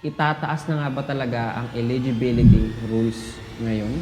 Itataas na nga ba talaga ang eligibility rules ngayon?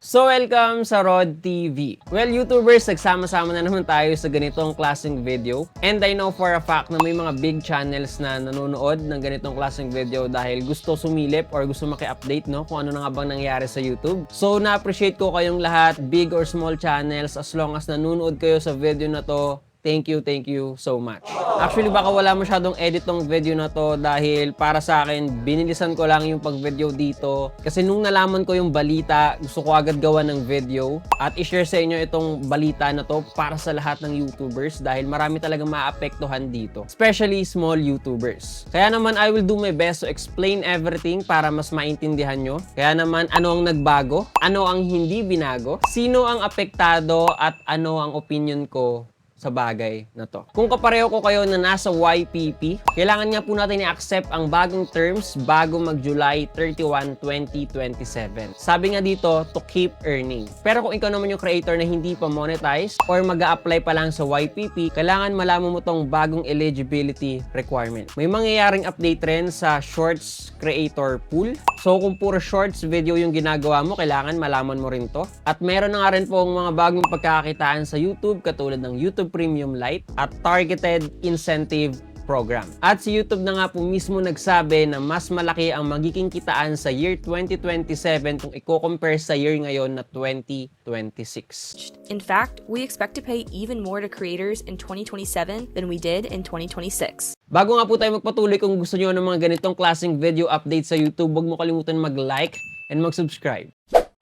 So, welcome sa Rod TV. Well, YouTubers, nagsama-sama na naman tayo sa ganitong klaseng video. And I know for a fact na may mga big channels na nanonood ng ganitong klaseng video dahil gusto sumilip or gusto maki-update, no, kung ano na nga bang nangyari sa YouTube. So, na-appreciate ko kayong lahat, big or small channels, as long as nanonood kayo sa video na to. Thank you so much. Actually, baka wala masyadong edit tong video na to dahil para sa akin, binilisan ko lang yung pag-video dito. Kasi nung nalaman ko yung balita, gusto ko agad gawa ng video at i-share sa inyo itong balita na to para sa lahat ng YouTubers dahil marami talagang maapektuhan dito. Especially small YouTubers. Kaya naman, I will do my best to explain everything para mas maintindihan nyo. Kaya naman, ano ang nagbago? Ano ang hindi binago? Sino ang apektado at ano ang opinion ko sa bagay na to. Kung kapareho ko kayo na nasa YPP, kailangan nga po natin i-accept ang bagong terms bago mag-July 31, 2027. Sabi nga dito, to keep earning. Pero kung ikaw naman yung creator na hindi pa monetize or mag-a-apply pa lang sa YPP, kailangan malaman mo tong bagong eligibility requirement. May mangyayaring update rin sa Shorts creator pool. So kung puro Shorts video yung ginagawa mo, kailangan malaman mo rin to. At meron na nga rin po ang mga bagong pagkakakitaan sa YouTube katulad ng YouTube Premium Lite at Targeted Incentive Program. At si YouTube na nga po mismo nagsabi na mas malaki ang magiging kitaan sa year 2027 kung i-compare sa year ngayon na 2026. In fact, we expect to pay even more to creators in 2027 than we did in 2026. Bago nga po tayo magpatuloy, kung gusto nyo ng mga ganitong klaseng video update sa YouTube, huwag mo kalimutan mag-like and mag-subscribe.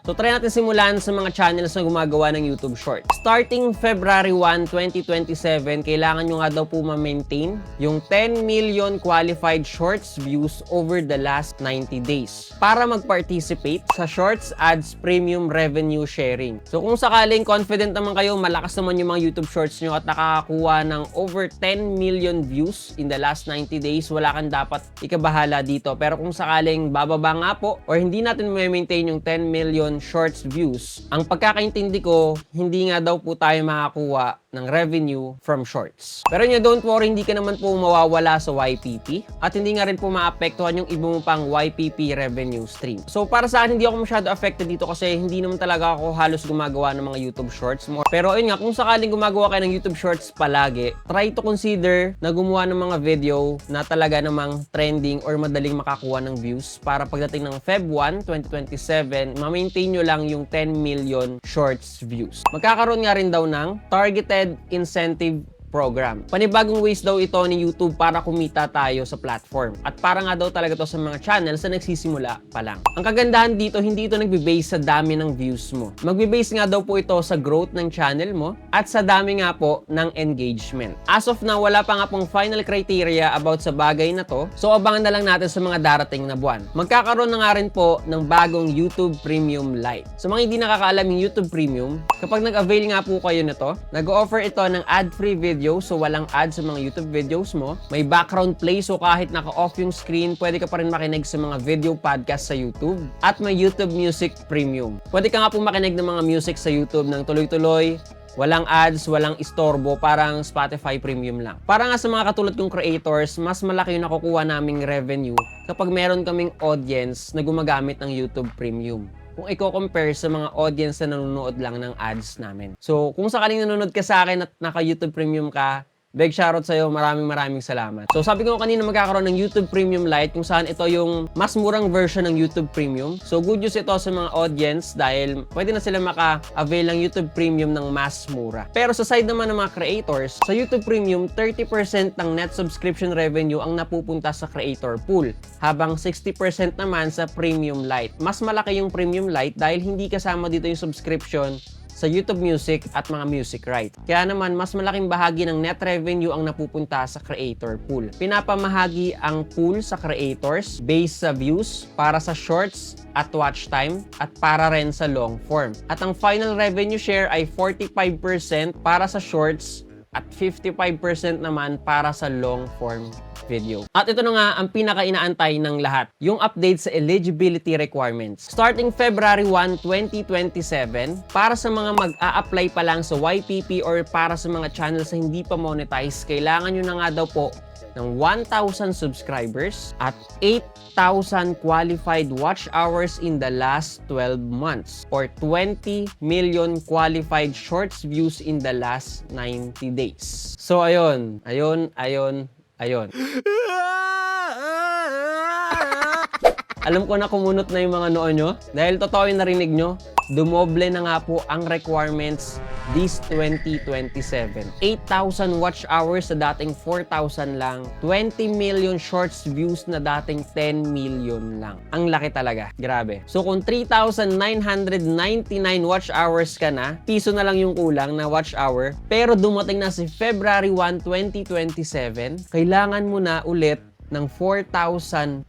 So, try natin simulan sa mga channels na gumagawa ng YouTube Shorts. Starting February 1, 2027, kailangan nyo nga daw po ma-maintain yung 10 million qualified Shorts views over the last 90 days para mag-participate sa Shorts Ads Premium Revenue Sharing. So, kung sakaling confident naman kayo, malakas naman yung mga YouTube Shorts nyo at nakakakuha ng over 10 million views in the last 90 days, wala kang dapat ikabahala dito. Pero kung sakaling bababa nga po or hindi natin ma-maintain yung 10 million Shorts views, ang pagkakaintindi ko, hindi nga daw po tayo makakuha ng revenue from Shorts. Pero nyo, don't worry, hindi ka naman po mawawala sa YPP at hindi nga rin po maapektuhan yung iba mo pang YPP revenue stream. So para sa akin, hindi ako masyado affected dito kasi hindi naman talaga ako halos gumagawa ng mga YouTube Shorts. Pero ayun nga, kung sakaling gumagawa kayo ng YouTube Shorts palagi, try to consider na gumawa ng mga video na talaga namang trending or madaling makakuha ng views para pagdating ng Feb 1, 2027, ma-maintain nyo lang yung 10 million Shorts views. Magkakaroon nga rin daw ng Targeted Incentive Program. Panibagong ways daw ito ni YouTube para kumita tayo sa platform. At para nga daw talaga to sa mga channels na nagsisimula pa lang. Ang kagandahan dito, hindi ito nagbe-base sa dami ng views mo. Magbe-base nga daw po ito sa growth ng channel mo at sa dami nga po ng engagement. As of now, wala pa nga pong final criteria about sa bagay na to. So abangan na lang natin sa mga darating na buwan. Magkakaroon na nga rin po ng bagong YouTube Premium Lite. Sa mga hindi nakakaalam yung YouTube Premium, kapag nag-avail nga po kayo nito, nag-offer ito ng ad-free video. So walang ads sa mga YouTube videos mo. May background play, so kahit naka-off yung screen, pwede ka pa rin makinig sa mga video podcast sa YouTube. At may YouTube Music Premium. Pwede ka nga po makinig ng mga music sa YouTube ng tuloy-tuloy, walang ads, walang istorbo, parang Spotify Premium lang. Para nga sa mga katulad kong creators, mas malaki yung nakukuha naming revenue kapag meron kaming audience na gumagamit ng YouTube Premium kung i-compare sa mga audience na nanonood lang ng ads namin. So, kung sakaling nanonood ka sa akin at naka-YouTube Premium ka, big shoutout sa'yo, maraming salamat. So sabi ko kanina magkakaroon ng YouTube Premium Lite kung saan ito yung mas murang version ng YouTube Premium. So good news ito sa mga audience dahil pwede na sila maka-avail ng YouTube Premium ng mas mura. Pero sa side naman ng mga creators, sa YouTube Premium, 30% ng net subscription revenue ang napupunta sa creator pool, habang 60% naman sa Premium Lite. Mas malaki yung Premium Lite dahil hindi kasama dito yung subscription sa YouTube Music at mga music right. Kaya naman, mas malaking bahagi ng net revenue ang napupunta sa creator pool. Pinapamahagi ang pool sa creators based sa views, para sa shorts at watch time, at para rin sa long form. At ang final revenue share ay 45% para sa shorts at 55% naman para sa long form video. At ito na nga ang pinaka-inaantay ng lahat, yung update sa eligibility requirements. Starting February 1, 2027, para sa mga mag-a-apply pa lang sa YPP or para sa mga channels na hindi pa monetize, kailangan nyo na nga daw po ng 1,000 subscribers at 8,000 qualified watch hours in the last 12 months or 20 million qualified shorts views in the last 90 days. So ayun. Alam ko na kumunot na yung mga noo nyo. Dahil totoo yung narinig nyo, dumoble na nga po ang requirements this 2027. 8,000 watch hours sa dating 4,000 lang. 20 million shorts views na dating 10 million lang. Ang laki talaga. Grabe. So kung 3,999 watch hours ka na, piso na lang yung kulang na watch hour, pero dumating na si February 1, 2027, kailangan mo na ulit ng 4,001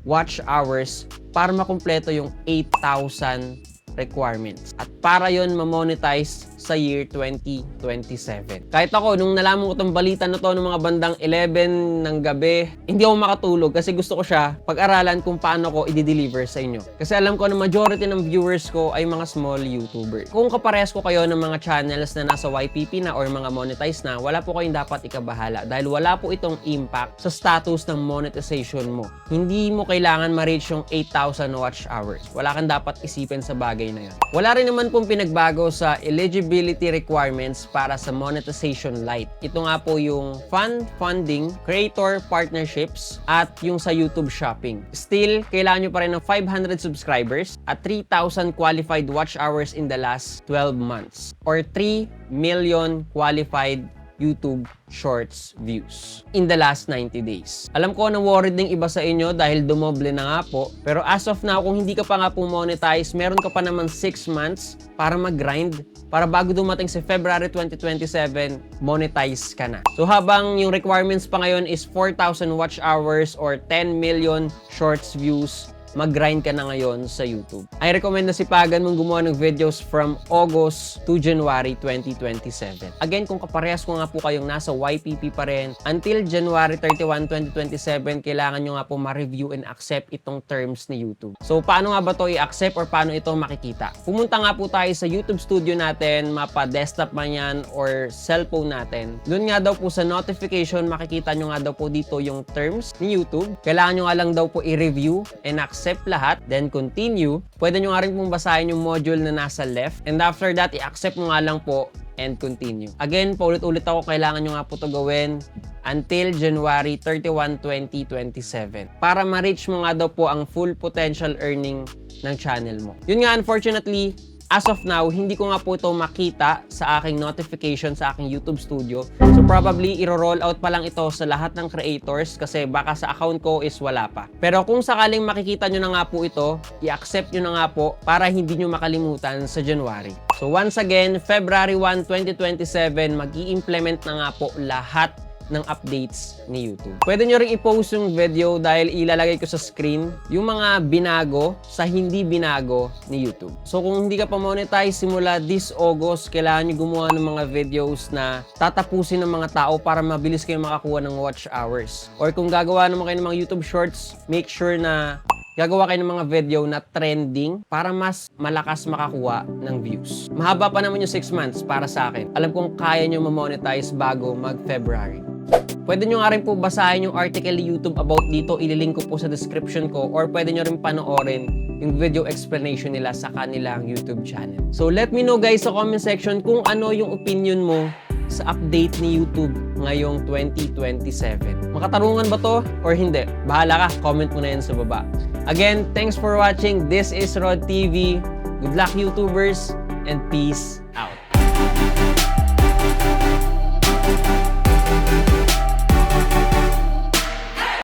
watch hours para makumpleto yung 8,000 requirements. At para yon ma-monetize sa year 2027. Kahit ako, nung nalaman ko itong balita na to ng mga bandang 11 ng gabi, hindi ako makatulog kasi gusto ko siya pag-aralan kung paano ko i-deliver sa inyo. Kasi alam ko na majority ng viewers ko ay mga small YouTuber. Kung kaparehas ko kayo ng mga channels na nasa YPP na or mga monetize na, wala po kayong dapat ikabahala dahil wala po itong impact sa status ng monetization mo. Hindi mo kailangan ma-reach yung 8,000 watch hours. Wala kang dapat isipin sa bagay na yan. Wala rin naman pong pinagbago sa eligibility requirements para sa monetization lite. Ito nga po yung funding, creator partnerships, at yung sa YouTube shopping. Still, kailangan nyo pa rin ng 500 subscribers at 3,000 qualified watch hours in the last 12 months or 3 million qualified YouTube Shorts views in the last 90 days. Alam ko na worried ng iba sa inyo dahil dumoble na nga po. Pero as of now, kung hindi ka pa nga po monetize, meron ka pa naman 6 months para mag-grind para bago dumating si February 2027, monetize ka na. So habang yung requirements pa ngayon is 4,000 watch hours or 10 million shorts views, mag-grind ka na ngayon sa YouTube. I recommend na sipagan mong gumawa ng videos from August to January 2027. Again, kung kaparehas ko nga po kayong nasa YPP pa rin, until January 31, 2027, kailangan nyo nga po ma-review and accept itong terms ni YouTube. So, paano nga ba to i-accept or paano ito makikita? Pumunta nga po tayo sa YouTube studio natin, mapa-desktop man yan or cellphone natin. Doon nga daw po sa notification, makikita nyo nga daw po dito yung terms ni YouTube. Kailangan nyo nga lang daw po i-review and accept lahat, then continue. Pwede nyo nga rin pong basahin yung module na nasa left, and after that, i-accept mo nga lang po and continue. Again, paulit-ulit ako, kailangan nyo nga po ito gawin until January 31, 2027 para ma-reach mo nga daw po ang full potential earning ng channel mo. Yun nga, unfortunately, as of now, hindi ko nga po ito makita sa aking notification sa aking YouTube studio. So probably, i-roll out pa lang ito sa lahat ng creators kasi baka sa account ko is wala pa. Pero kung sakaling makikita nyo na nga po ito, i-accept nyo na nga po para hindi nyo makalimutan sa January. So once again, February 1, 2027, mag-i-implement na nga po lahat ng updates ni YouTube. Pwede nyo ring i-post yung video dahil ilalagay ko sa screen yung mga binago sa hindi binago ni YouTube. So kung hindi ka pa monetize simula this August, kailangan nyo gumawa ng mga videos na tatapusin ng mga tao para mabilis kayo makakuha ng watch hours. Or kung gagawa naman kayo ng mga YouTube Shorts, make sure na gagawa kayo ng mga video na trending para mas malakas makakuha ng views. Mahaba pa naman yung 6 months para sa akin. Alam kong kaya nyo ma-monetize bago mag-February. Pwede nyo nga rin po basahin yung article ni YouTube about dito. Ililink ko po sa description ko or pwede nyo rin panoorin yung video explanation nila sa kanilang YouTube channel. So let me know guys sa comment section kung ano yung opinion mo sa update ni YouTube ngayong 2027. Makatarungan ba to or hindi? Bahala ka, comment mo na yan sa baba. Again, thanks for watching. This is Rod TV. Good luck YouTubers and peace out.